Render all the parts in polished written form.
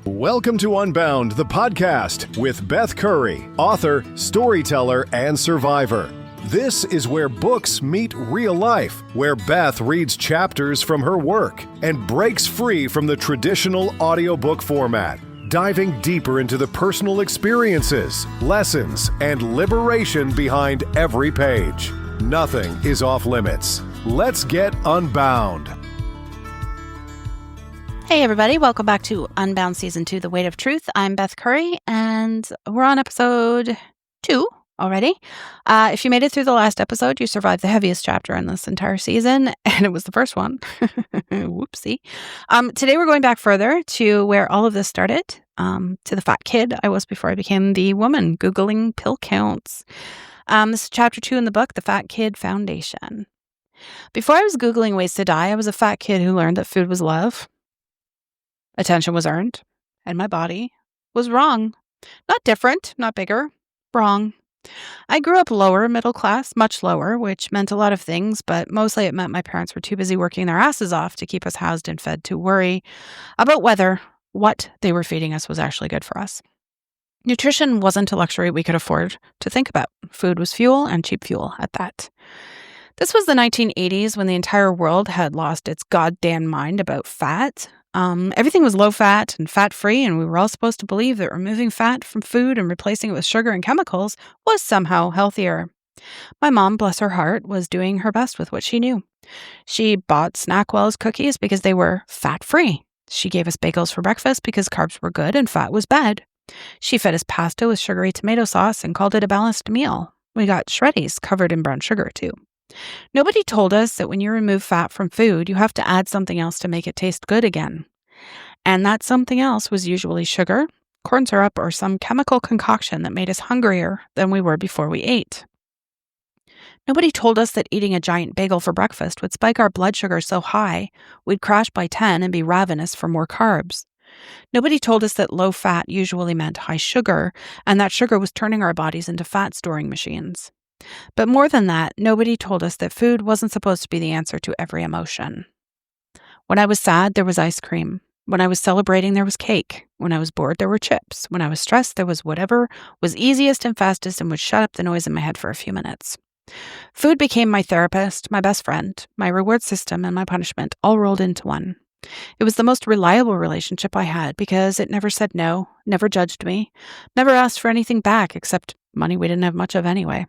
Welcome to Unbound, the podcast with Beth Curry, author, storyteller, and survivor. This is where books meet real life, where Beth reads chapters from her work and breaks free from the traditional audiobook format, diving deeper into the personal experiences, lessons, and liberation behind every page. Nothing is off limits. Let's get unbound. Hey everybody, welcome back to Unbound Season 2, The Weight of Truth. I'm Beth Curry, and we're on episode 2 already. If you made it through the last episode, you survived the heaviest chapter in this entire season, and it was the first one. Whoopsie. Today we're going back further to where all of this started, to the fat kid I was before I became the woman, Googling pill counts. This is chapter 2 in the book, The Fat Kid Foundation. Before I was Googling ways to die, I was a fat kid who learned that food was love. Attention was earned, and my body was wrong. Not different, not bigger, wrong. I grew up lower middle class, much lower, which meant a lot of things, but mostly it meant my parents were too busy working their asses off to keep us housed and fed to worry about whether what they were feeding us was actually good for us. Nutrition wasn't a luxury we could afford to think about. Food was fuel, and cheap fuel at that. This was the 1980s when the entire world had lost its goddamn mind about fat. Everything was low fat and fat free, and we were all supposed to believe that removing fat from food and replacing it with sugar and chemicals was somehow healthier. My mom, bless her heart, was doing her best with what she knew. She bought Snackwell's cookies because they were fat free. She gave us bagels for breakfast because carbs were good and fat was bad. She fed us pasta with sugary tomato sauce and called it a balanced meal. We got shreddies covered in brown sugar too. Nobody told us that when you remove fat from food, you have to add something else to make it taste good again. And that something else was usually sugar, corn syrup, or some chemical concoction that made us hungrier than we were before we ate. Nobody told us that eating a giant bagel for breakfast would spike our blood sugar so high we'd crash by 10 and be ravenous for more carbs. Nobody told us that low fat usually meant high sugar, and that sugar was turning our bodies into fat storing machines. But more than that, nobody told us that food wasn't supposed to be the answer to every emotion. When I was sad, there was ice cream. When I was celebrating, there was cake. When I was bored, there were chips. When I was stressed, there was whatever was easiest and fastest and would shut up the noise in my head for a few minutes. Food became my therapist, my best friend, my reward system, and my punishment, all rolled into one. It was the most reliable relationship I had because it never said no, never judged me, never asked for anything back except money we didn't have much of anyway.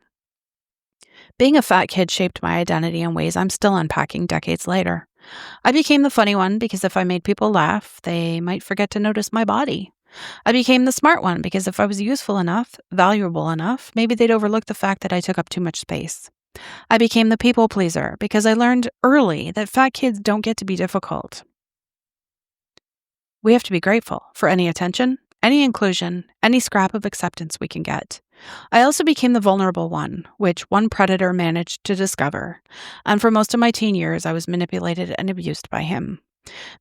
Being a fat kid shaped my identity in ways I'm still unpacking decades later. I became the funny one because if I made people laugh, they might forget to notice my body. I became the smart one because if I was useful enough, valuable enough, maybe they'd overlook the fact that I took up too much space. I became the people pleaser because I learned early that fat kids don't get to be difficult. We have to be grateful for any attention, any inclusion, any scrap of acceptance we can get. I also became the vulnerable one, which one predator managed to discover, and for most of my teen years I was manipulated and abused by him.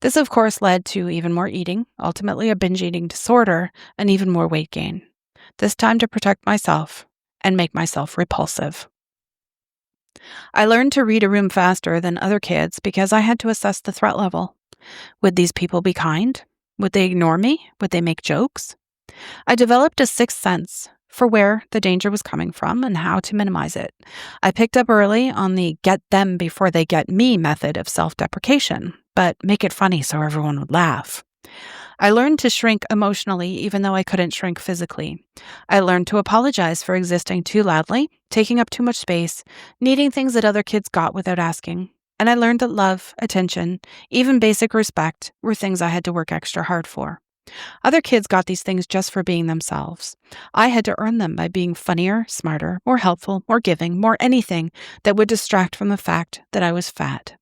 This of course led to even more eating, ultimately a binge eating disorder, and even more weight gain. This time to protect myself and make myself repulsive. I learned to read a room faster than other kids because I had to assess the threat level. Would these people be kind? Would they ignore me? Would they make jokes? I developed a sixth sense for where the danger was coming from and how to minimize it. I picked up early on the get them before they get me method of self-deprecation, but make it funny so everyone would laugh. I learned to shrink emotionally even though I couldn't shrink physically. I learned to apologize for existing too loudly, taking up too much space, needing things that other kids got without asking. And I learned that love, attention, even basic respect were things I had to work extra hard for. Other kids got these things just for being themselves. I had to earn them by being funnier, smarter, more helpful, more giving, more anything that would distract from the fact that I was fat.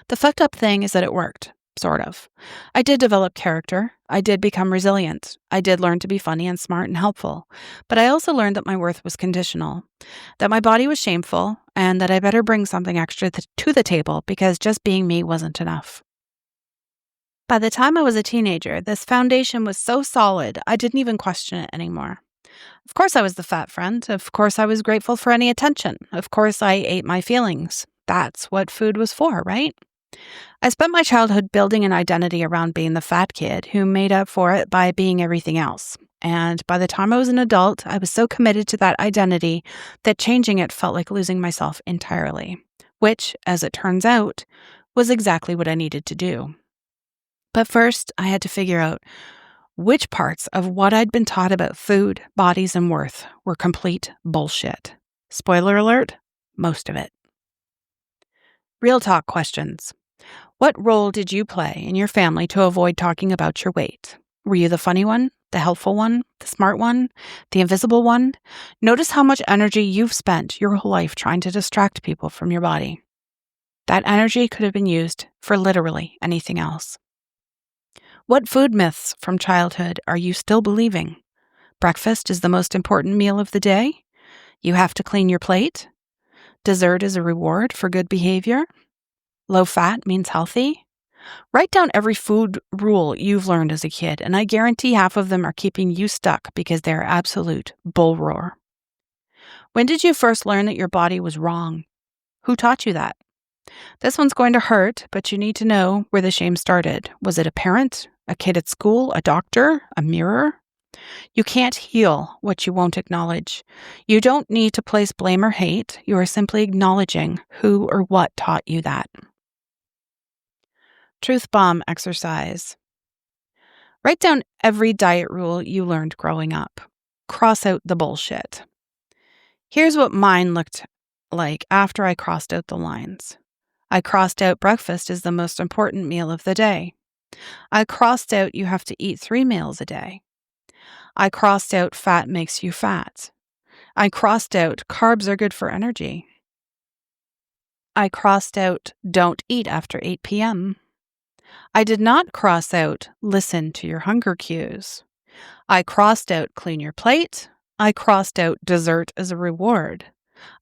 The fucked up thing is that it worked, sort of. I did develop character. I did become resilient. I did learn to be funny and smart and helpful. But I also learned that my worth was conditional, that my body was shameful, and that I better bring something extra to the table because just being me wasn't enough. By the time I was a teenager, this foundation was so solid, I didn't even question it anymore. Of course I was the fat friend. Of course I was grateful for any attention. Of course I ate my feelings. That's what food was for, right? I spent my childhood building an identity around being the fat kid who made up for it by being everything else. And by the time I was an adult, I was so committed to that identity that changing it felt like losing myself entirely, which, as it turns out, was exactly what I needed to do. But first, I had to figure out which parts of what I'd been taught about food, bodies, and worth were complete bullshit. Spoiler alert, most of it. Real talk questions. What role did you play in your family to avoid talking about your weight? Were you the funny one, the helpful one, the smart one, the invisible one? Notice how much energy you've spent your whole life trying to distract people from your body. That energy could have been used for literally anything else. What food myths from childhood are you still believing? Breakfast is the most important meal of the day? You have to clean your plate? Dessert is a reward for good behavior? Low fat means healthy? Write down every food rule you've learned as a kid, and I guarantee half of them are keeping you stuck because they're absolute bull roar. When did you first learn that your body was wrong? Who taught you that? This one's going to hurt, but you need to know where the shame started. Was it a parent, a kid at school, a doctor, a mirror? You can't heal what you won't acknowledge. You don't need to place blame or hate. You are simply acknowledging who or what taught you that. Truth bomb exercise. Write down every diet rule you learned growing up. Cross out the bullshit. Here's what mine looked like after I crossed out the lines. I crossed out breakfast is the most important meal of the day. I crossed out you have to eat 3 meals a day. I crossed out fat makes you fat. I crossed out carbs are good for energy. I crossed out don't eat after 8 p.m. I did not cross out listen to your hunger cues. I crossed out clean your plate. I crossed out dessert as a reward.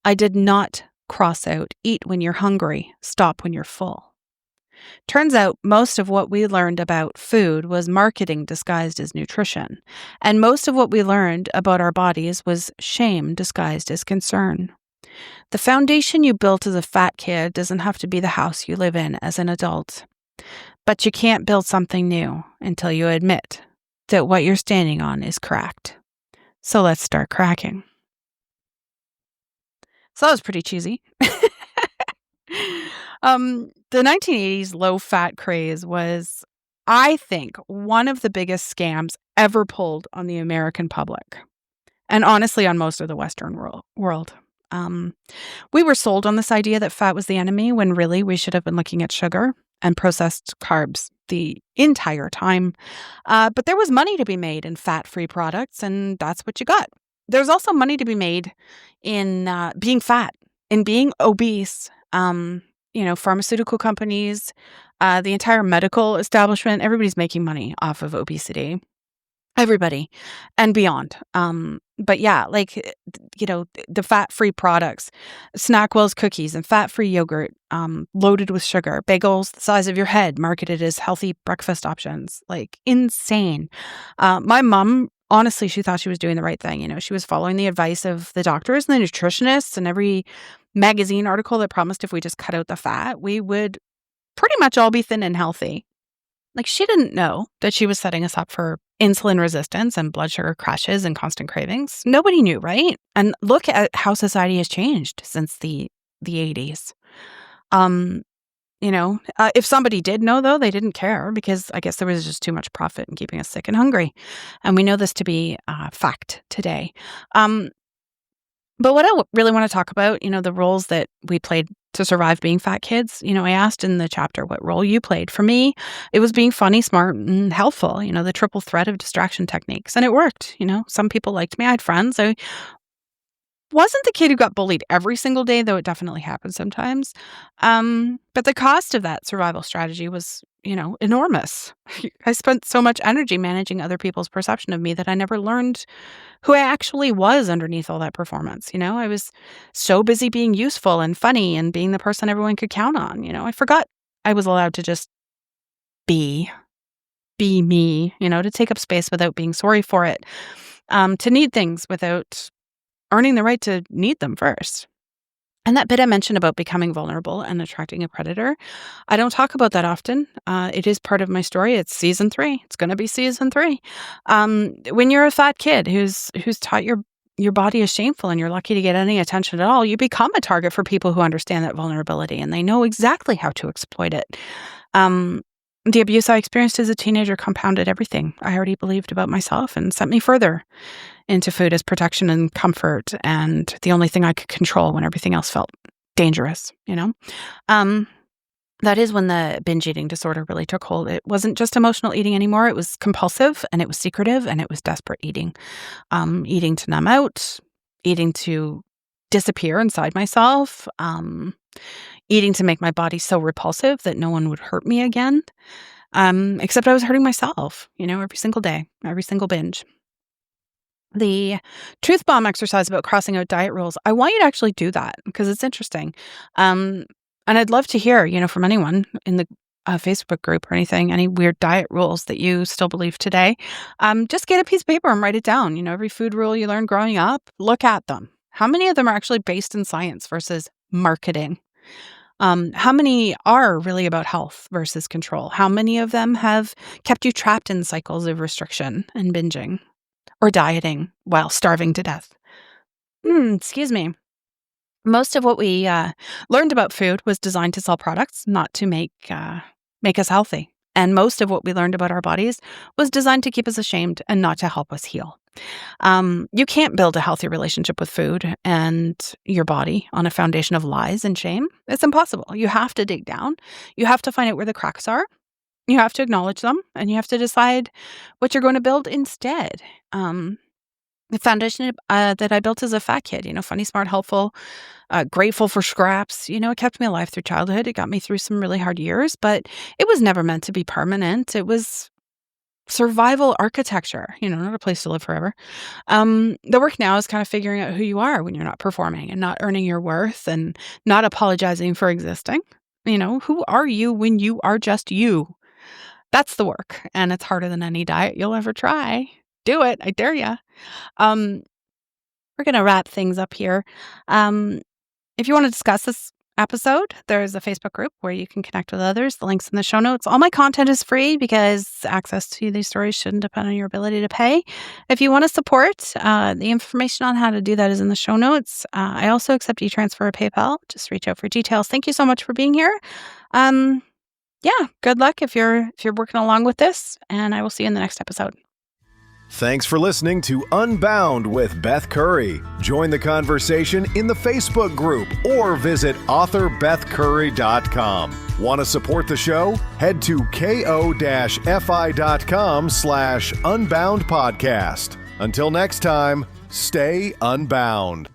I did not cross out eat when you're hungry, stop when you're full. Turns out most of what we learned about food was marketing disguised as nutrition, and most of what we learned about our bodies was shame disguised as concern. The foundation you built as a fat kid doesn't have to be the house you live in as an adult. But you can't build something new until you admit that what you're standing on is cracked. So let's start cracking. So that was pretty cheesy. The 1980s low-fat craze was, I think, one of the biggest scams ever pulled on the American public, and honestly on most of the Western world. We were sold on this idea that fat was the enemy when really we should have been looking at sugar and processed carbs the entire time. But there was money to be made in fat-free products, and that's what you got. There's also money to be made in being fat, in being obese. Pharmaceutical companies, the entire medical establishment, everybody's making money off of obesity. Everybody and beyond. But yeah, the fat-free products, Snackwell's cookies and fat-free yogurt, loaded with sugar, bagels the size of your head, marketed as healthy breakfast options, like insane. My mom, honestly, she thought she was doing the right thing. She was following the advice of the doctors and the nutritionists and every magazine article that promised if we just cut out the fat, we would pretty much all be thin and healthy. Like, she didn't know that she was setting us up for insulin resistance and blood sugar crashes and constant cravings. Nobody knew, right? And look at how society has changed since the 80s. If somebody did know, though, they didn't care because I guess there was just too much profit in keeping us sick and hungry. And we know this to be fact today. But what I really want to talk about, the roles that we played to survive being fat kids. I asked in the chapter what role you played. For me, it was being funny, smart, and helpful, the triple threat of distraction techniques. And it worked. Some people liked me. I had friends. I wasn't the kid who got bullied every single day, though it definitely happened sometimes. But the cost of that survival strategy was, enormous. I spent so much energy managing other people's perception of me that I never learned who I actually was underneath all that performance. I was so busy being useful and funny and being the person everyone could count on. I forgot I was allowed to just be me, to take up space without being sorry for it, to need things without earning the right to need them first. And that bit I mentioned about becoming vulnerable and attracting a predator, I don't talk about that often. It is part of my story. It's season 3. It's going to be season 3. When you're a fat kid who's taught your body is shameful and you're lucky to get any attention at all, you become a target for people who understand that vulnerability and they know exactly how to exploit it. The abuse I experienced as a teenager compounded everything I already believed about myself and sent me further into food as protection and comfort and the only thing I could control when everything else felt dangerous, That is when the binge eating disorder really took hold. It wasn't just emotional eating anymore. It was compulsive and it was secretive and it was desperate eating. Eating to numb out, eating to disappear inside myself, eating to make my body so repulsive that no one would hurt me again. Except I was hurting myself, every single day, every single binge. The truth bomb exercise about crossing out diet rules, I want you to actually do that because it's interesting. And I'd love to hear, from anyone in the Facebook group or anything, any weird diet rules that you still believe today. Just get a piece of paper and write it down. Every food rule you learned growing up, look at them. How many of them are actually based in science versus marketing? How many are really about health versus control? How many of them have kept you trapped in cycles of restriction and binging or dieting while starving to death? Excuse me. Most of what we learned about food was designed to sell products, not to make us healthy. And most of what we learned about our bodies was designed to keep us ashamed and not to help us heal. You can't build a healthy relationship with food and your body on a foundation of lies and shame. It's impossible. You have to dig down. You have to find out where the cracks are. You have to acknowledge them, and you have to decide what you're going to build instead. The foundation that I built as a fat kid, funny, smart, helpful, grateful for scraps. It kept me alive through childhood. It got me through some really hard years, but it was never meant to be permanent. It was survival architecture, not a place to live forever. The work now is kind of figuring out who you are when you're not performing and not earning your worth and not apologizing for existing. Who are you when you are just you? That's the work. And it's harder than any diet you'll ever try. Do it. I dare ya. We're going to wrap things up here. If you want to discuss this episode, there's a Facebook group where you can connect with others. The link's in the show notes. All my content is free because access to these stories shouldn't depend on your ability to pay. If you want to support, the information on how to do that is in the show notes. I also accept e-transfer or PayPal. Just reach out for details. Thank you so much for being here. Good luck if you're working along with this, and I will see you in the next episode. Thanks for listening to Unbound with Beth Curry. Join the conversation in the Facebook group or visit author.bethcurry.com. Want to support the show? Head to ko-fi.com/unbound podcast. Until next time, stay unbound.